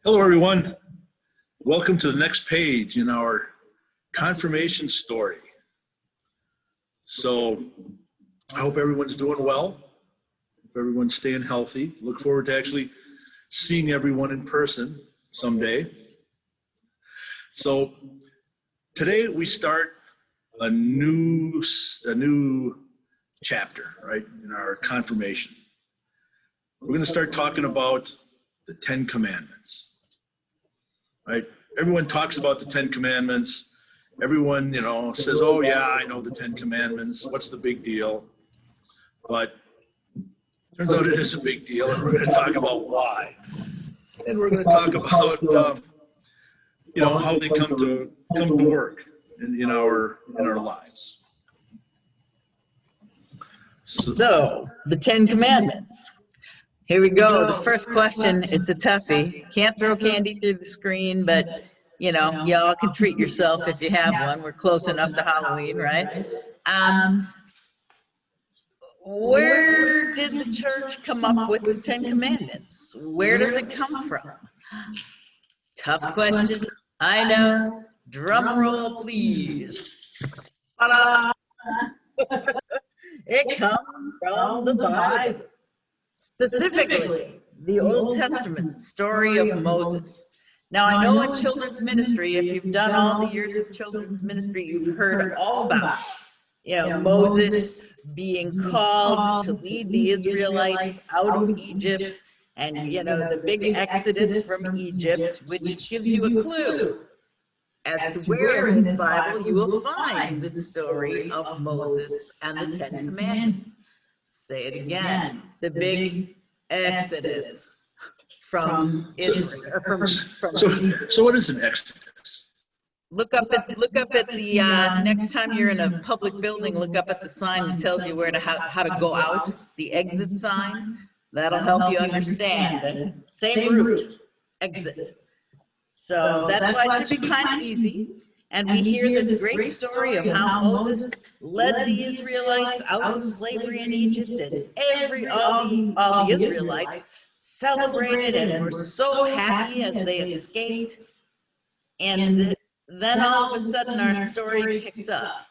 Hello, everyone. Welcome to the next page in our confirmation story. So I hope everyone's doing well. Hope everyone's staying healthy. Look forward to actually seeing everyone in person someday. So today we start a new chapter, right, in our confirmation. We're going to start talking about the 10 Commandments. Right? Everyone talks about the 10 Commandments. Everyone, says, oh yeah, I know the 10 Commandments. What's the big deal? But turns out it is a big deal, and we're going to talk about why. And we're going to talk about, how they come to work in our lives. So, the 10 Commandments. Here we go. The first question, it's a toughie. Can't throw candy through the screen, but, y'all can treat yourself if you have one. We're close enough to Halloween, right? Where did the church come up with the 10 Commandments? Where does it come from? Tough question. I know. Drum roll, please. It comes from the Bible. Specifically, the Old Testament story of Moses. Now, I know in children's ministry, if you've done all the years of children's ministry, you've heard all about, Moses being called to lead the Israelites out of Egypt, and, the big exodus from Egypt, which gives you a clue as to where in this Bible you will find the story of Moses and the 10 Commandments. Say it again, the big exodus from Israel. So what is an exodus? Look up at the next time you're in a public building. Look up at the sign that tells you how to go out. The exit sign. That'll help you understand the same route, exit. So that's why it should be kind of easy. And we hear this great story of how Moses led the Israelites out of slavery in Egypt, and all the Israelites celebrated and were so happy as they escaped. And then all of a sudden our story picks up.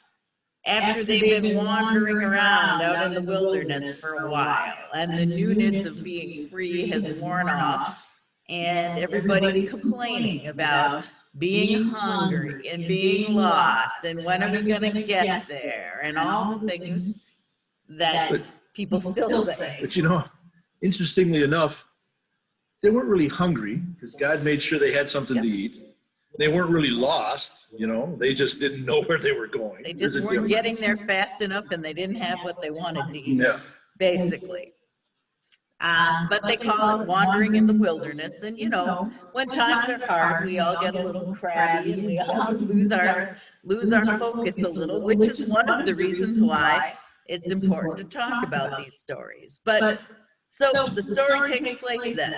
After they've been wandering around out in the wilderness for a while, and the newness of being free has worn off, and everybody's complaining about being hungry and being lost, and when are we going to get there, and all the things that people still say. But interestingly enough, they weren't really hungry because God made sure they had something to eat. They weren't really lost, they just didn't know where they were going. They just weren't getting there fast enough, and they didn't have what they wanted to eat, basically. But they call it wandering in the wilderness. And, when times are hard, we all get a little crabby, and we all lose our focus a little, which is one of the reasons why it's important to talk about these stories. But so the story takes place then.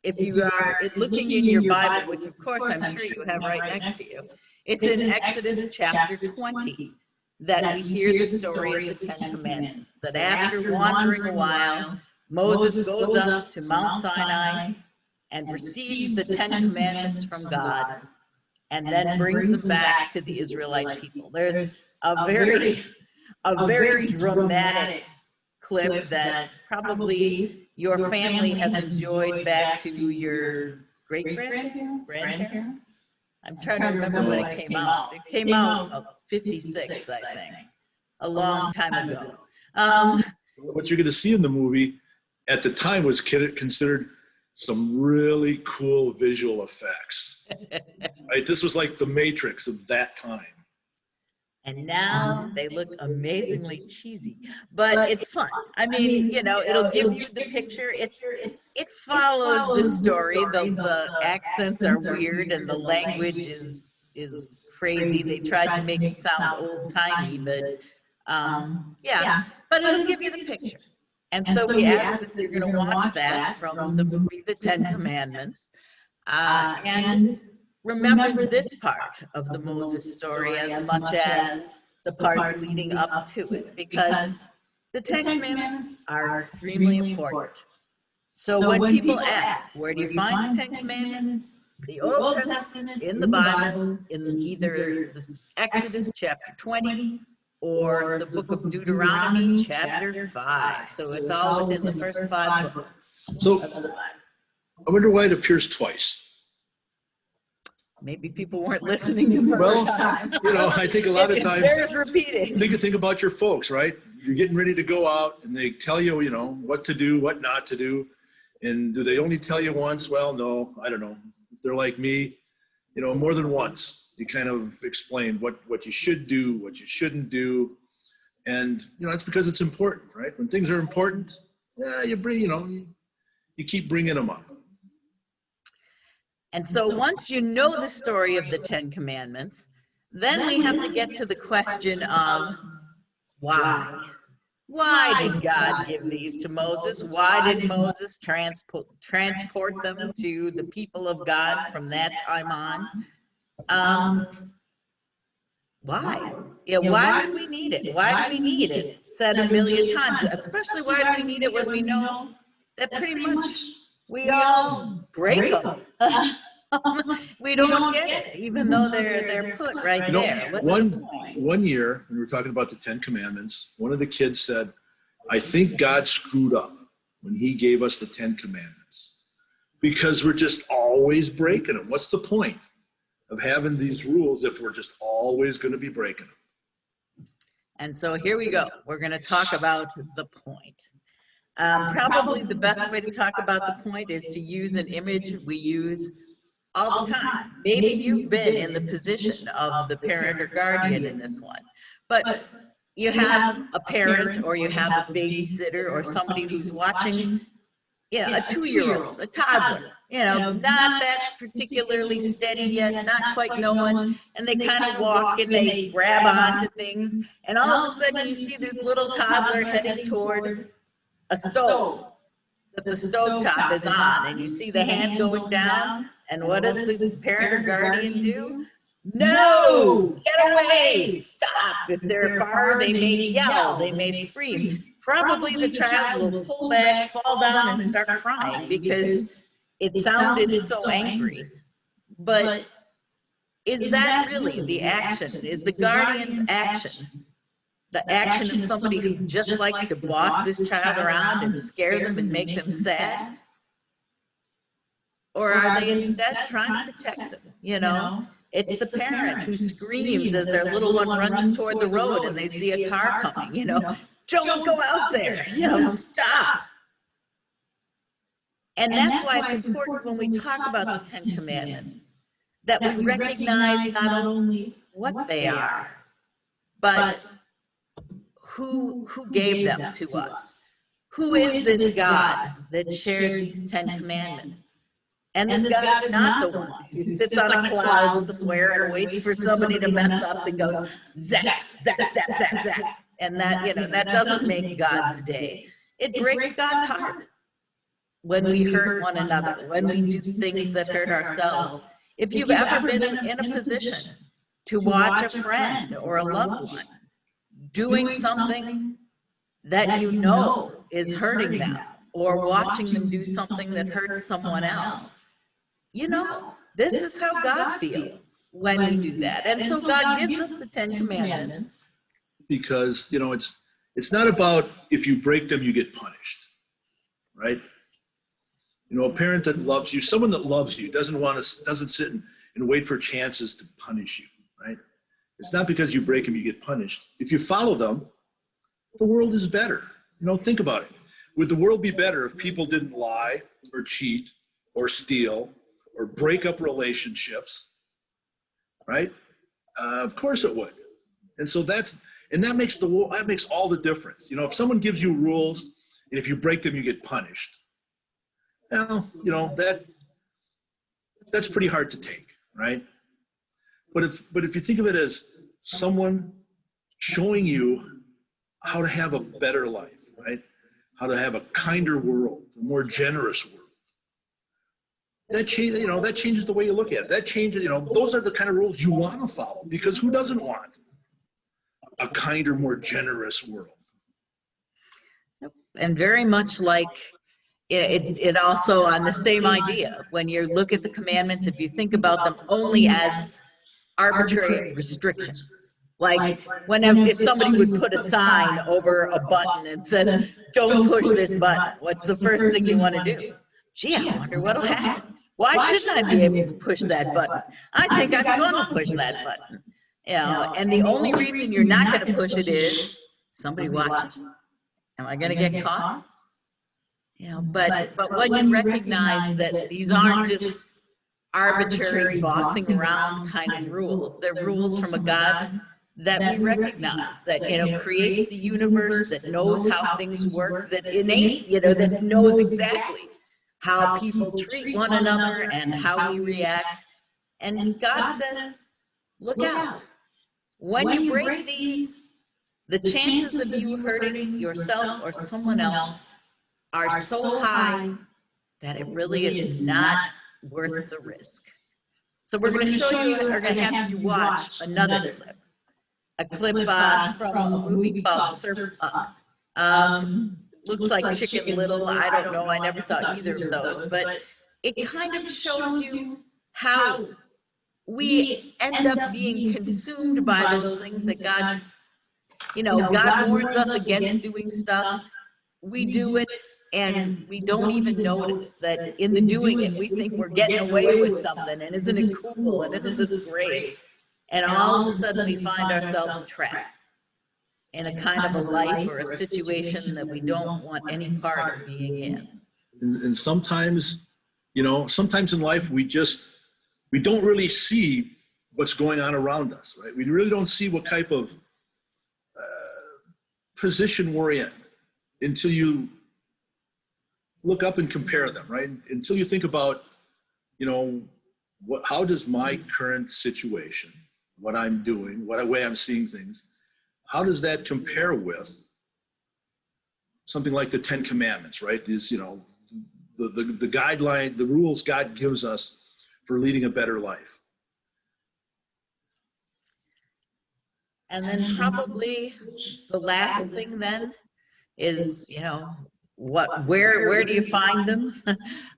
If you are looking in your Bible, which of course I'm sure you have right next to you, it's in Exodus chapter 20 that we hear the story of the 10 Commandments. That after wandering a while, Moses goes up to Mount Sinai and receives the 10 Commandments from God, and then brings them back to the Israelite people. There's a very dramatic clip that probably your family has enjoyed back to your grandparents. I'm trying to remember when it came out. It came out of 56, I think, a long time ago. What you're going to see in the movie at the time was considered some really cool visual effects. Right? This was like the Matrix of that time. And now they look amazingly cheesy, but it's fun. I mean, it'll give you the picture. It follows the story. The accents are weird, and the language is crazy. They tried to make it sound old-timey, but but it'll give you the picture. And so we ask that you're going to watch that from the movie The 10 Commandments. And remember this part of the Moses story as much as the parts leading up to it, because the 10 Commandments are extremely important. So when people ask, where do you find the Ten Commandments? The Old Testament, in the Bible, in either the Exodus chapter 20 or the book of Deuteronomy chapter 5. So it's all within the first 5 books. So I wonder why it appears twice. Maybe people weren't listening the first time. I think a lot of times, bears repeating. think about your folks, right? You're getting ready to go out and they tell you, what to do, what not to do. And do they only tell you once? Well, no, I don't know. If they're like me, more than once, you kind of explain what you should do, what you shouldn't do. And, it's because it's important, right? When things are important, you keep bringing them up. And so once you know the story of the Ten Commandments, then we have to get to the question of why. Why did God give these to Moses? Why did Moses transport them to the people of God from that time on? Why? Why do we need it? Why do we need it? Said a million times. Especially why do we need it when we know that pretty much we all break them? We don't get it, even though they're put right there. What's the point? One year, when we were talking about the Ten Commandments, one of the kids said, I think God screwed up when he gave us the Ten Commandments because we're just always breaking them. What's the point of having these rules if we're just always going to be breaking them? And so here we go. We're going to talk about the point. Probably the best way to talk about the point is to use an image we use all the time. Maybe you've been in the position of the parent or guardian in this one, but you have a parent or you have a babysitter or somebody who's watching, a 2-year-old, a toddler, not that particularly steady yet, not quite knowing, and they kind of walk and they grab onto things, and all of a sudden you see this little toddler heading toward a stove that the stovetop is on, and you see the hand going down, and what does the parent or guardian do? No! Get away! Stop! If they're far, they may yell, they may scream. Probably the child will pull back, fall down, and start crying because it sounded so angry. But is that really the action? Is the guardian's action the action of somebody who just likes to boss this child around and scare them and make them sad? Or are they instead trying to protect them? It's the parent who screams as their little one runs toward the road and they see a car coming, don't go out there, stop. And that's why it's important when we talk about the Ten Commandments that we recognize not only what they are, but who gave them to us. Who is this God that shared these Ten Commandments? And this God is not the one who sits on a cloud somewhere and waits for somebody to mess up and goes, zap, zap, zap, zap, zap. And that doesn't make God's day. It breaks God's heart when we hurt one another, when we do things that hurt ourselves. If you've ever been in a position to watch a friend or a loved one doing something that is hurting them, or watching them do something that hurts someone else, this is how God feels when we do that. And so God gives us the Ten Commandments. Because, it's not about if you break them, you get punished, right? A parent that loves you, someone that loves you doesn't sit and wait for chances to punish you, right? It's not because you break them, you get punished. If you follow them, the world is better. Think about it. Would the world be better if people didn't lie or cheat or steal or break up relationships, right? Of course it would. And so that makes all the difference. If someone gives you rules and if you break them, you get punished. Well, that's pretty hard to take, right? But if you think of it as someone showing you how to have a better life, right? How to have a kinder world, a more generous world. That changes the way you look at it. That changes, those are the kind of rules you want to follow, because who doesn't want a kinder, more generous world? And very much like it also on the same idea. When you look at the commandments, if you think about them only as arbitrary restrictions, like if somebody would put a sign over a button and says, don't push this button, what's the first thing you want to do? Gee, I wonder what'll happen. Why shouldn't I be able to push that button? I think I'm going to push that button. And the only reason you're not going to push it is somebody watching. Am I going to get caught? But when you recognize that these aren't just arbitrary bossing around kind of rules, they're rules from a God that we recognize, that creates the universe, that knows how things work, that innate, that knows exactly how people treat one another and how we react. And God says, look out. When you break these, the chances of you hurting yourself or someone else are so high that it really is not worth the risk. So we're going to show you, we're going to have you watch another clip. A clip from a movie called Surf's Up. Looks like Chicken Little. I don't know. I never saw either of those. But it kind of shows you how we end up being consumed by those things that God, God warns us against doing stuff. We do it, and we don't even notice that in the doing it, we think we're getting away with something, and isn't it cool, and isn't this great? And all of a sudden, we find ourselves trapped in a kind of a life or a situation that we don't want any part of being in. And sometimes, sometimes in life, we don't really see what's going on around us, right? We really don't see what type of position we're in until you look up and compare them, right? Until you think about, how does my current situation, what I'm doing, what way I'm seeing things, how does that compare with something like the 10 Commandments, right? These, the guideline, the rules God gives us for leading a better life. And then probably the last thing then is, where do you find them?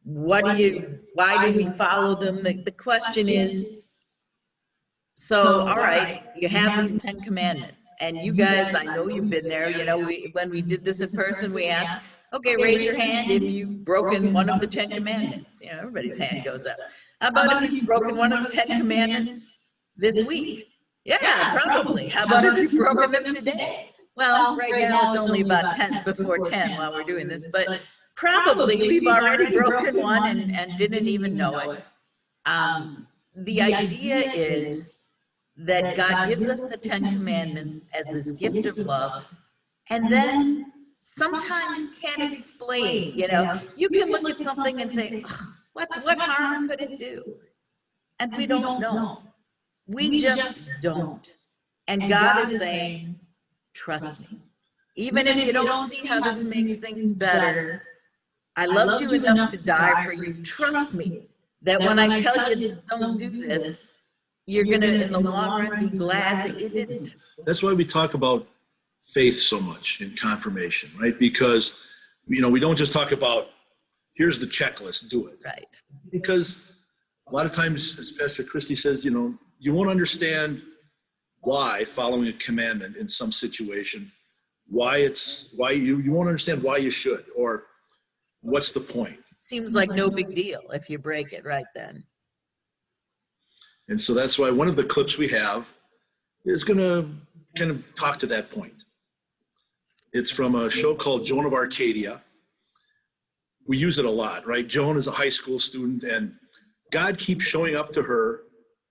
Why do we follow them? The question is, so, all right, you have these 10 commandments, and you guys, I know you've been there, when we did this in person, we asked, okay, raise your hand if you've broken one of the 10 commandments. Everybody's hand goes up. How about if you've broken one of the 10 commandments this week? Yeah, probably. How about if you've broken them today? Well, right now it's only about 10 before 10 while we're doing this, but probably we've already broken one and didn't even know it. The idea is that God gives us the 10 Commandments as this gift of love, and then sometimes can't explain. You can look at something and say, what harm could it do? And we don't know. We just don't. And God is saying, trust me. Even if you don't see how this makes things better, I loved you enough to die for you. Trust me that when I tell you don't do this, you're going to, in the long run, be glad that you didn't. That's why we talk about faith so much in confirmation, right? Because, we don't just talk about, here's the checklist, do it. Right. Because a lot of times, as Pastor Christie says, you won't understand why following a commandment in some situation, why you won't understand why you should, or what's the point. Seems like no big deal if you break it right then. And so that's why one of the clips we have is going to kind of talk to that point. It's from a show called Joan of Arcadia. We use it a lot, right? Joan is a high school student, and God keeps showing up to her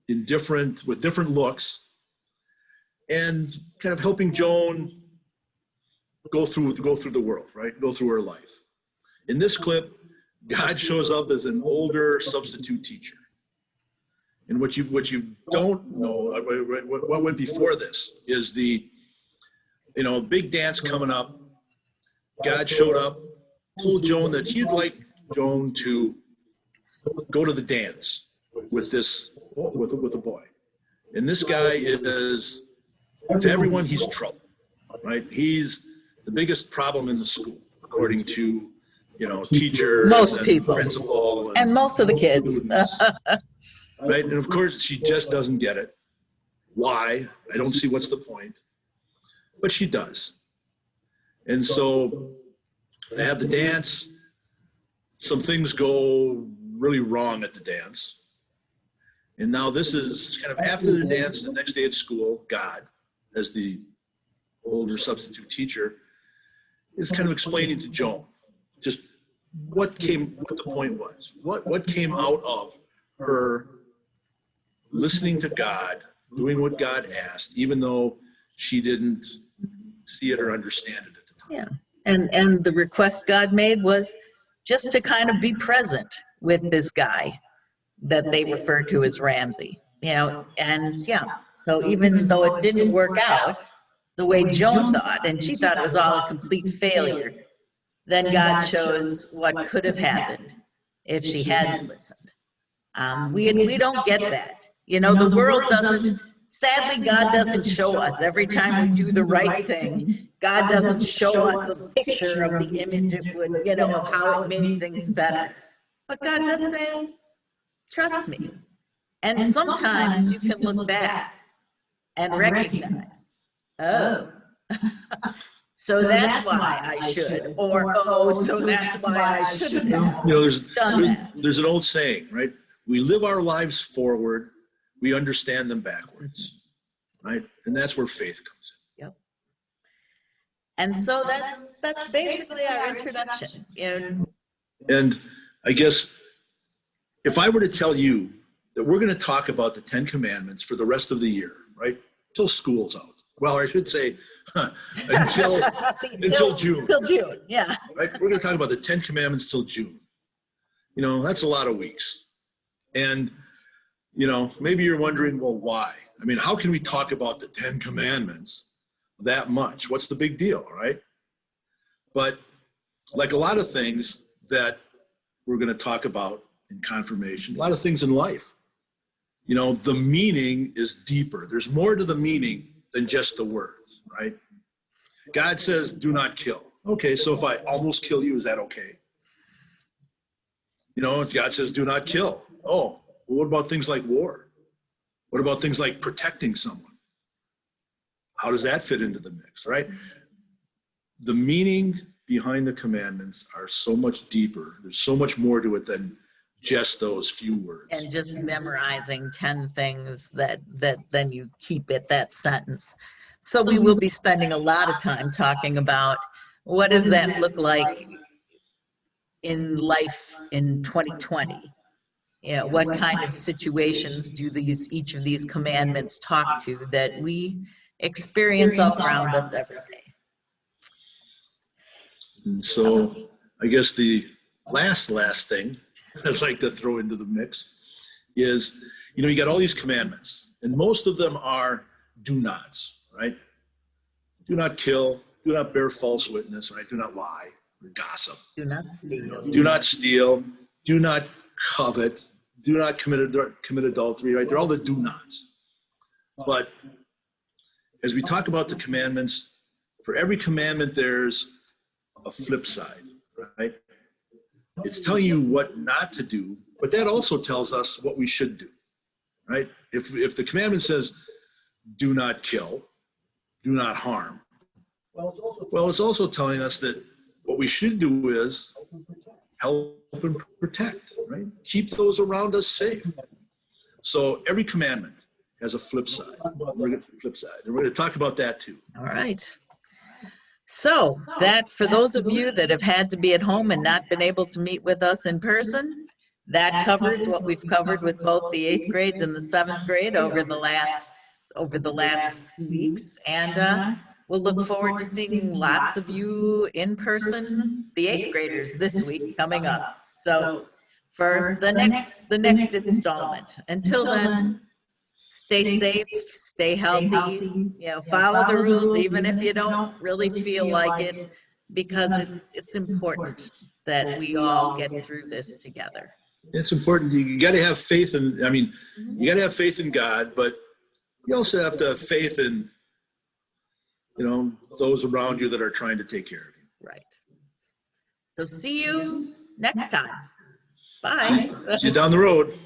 with different looks, and kind of helping Joan go through the world, right? Go through her life. In this clip, God shows up as an older substitute teacher. And what you don't know, what went before this is the, big dance coming up. God showed up, told Joan that he'd like Joan to go to the dance with a boy. And this guy is, to everyone, he's trouble, right? He's the biggest problem in the school, according to teachers Most and people. principal And most of the kids. students, right? And of course, she just doesn't get it. Why? I don't see what's the point. But she does. And so they have the dance. Some things go really wrong at the dance. And now this is kind of after the dance, the next day at school, God, as the older substitute teacher, is kind of explaining to Joan just what the point was. What came out of her listening to God, doing what God asked, even though she didn't see it or understand it at the time. Yeah. And the request God made was just to kind of be present with this guy that they refer to as Ramsey, and so even though it didn't work out the way Joan thought, and she thought it was all a complete failure, then God shows what could have happened if she had listened. We don't get that. The world doesn't, sadly, God doesn't show us every time we do the right thing. God doesn't show us a picture of the image it would, of how it made things better. But God does say, trust me. And sometimes you can look back and recognize, oh, so that's why I should, or so that's why I shouldn't have done that. There's an old saying, right? We live our lives forward, we understand them backwards, right? And that's where faith comes in. Yep. And so that's basically our introduction. And I guess if I were to tell you that we're going to talk about the 10 Commandments for the rest of the year, right? Until school's out. Well, I should say until June. Until June, yeah. Right? We're going to talk about the 10 Commandments till June. That's a lot of weeks. And, maybe you're wondering, well, why? I mean, how can we talk about the 10 Commandments that much? What's the big deal, right? But like a lot of things that we're going to talk about in confirmation, a lot of things in life, the meaning is deeper. There's more to the meaning than just the words, right? God says, do not kill. Okay, so if I almost kill you, is that okay? If God says, do not kill. Oh, well, what about things like war? What about things like protecting someone? How does that fit into the mix, right? The meaning behind the commandments are so much deeper. There's so much more to it than just those few words. And just memorizing 10 things that then you keep it, that sentence. So we will be spending a lot of time talking about what does that look like in life in 2020? What kind of situations do each of these commandments talk to that we experience all around us every day? And so I guess the last thing I'd like to throw into the mix is, you got all these commandments, and most of them are do nots, right? Do not kill, do not bear false witness, right? Do not lie or gossip. Do not steal. Do not steal. Do not covet. Do not commit adultery, right? They're all the do nots. But as we talk about the commandments, for every commandment, there's a flip side, right? It's telling you what not to do, but that also tells us what we should do, right? If the commandment says, do not kill, do not harm, well, it's also telling us that what we should do is help and protect, right? Keep those around us safe. So every commandment has a flip side. We're going to talk about that too. All right. So that, for those of you that have had to be at home and not been able to meet with us in person, that covers what we've covered with both the 8th grades and the 7th grade over the last 2 weeks. And we'll look forward to seeing lots of you in person, the 8th graders, this week coming up. So for the next installment. Until then, stay safe, stay healthy, follow the rules even if you don't really feel like it, because it's important that we all get through this together. It's important. You got to have faith in, you got to have faith in God, but you also have to have faith in, those around you that are trying to take care of you. Right. So see you next time. Bye. See you down the road.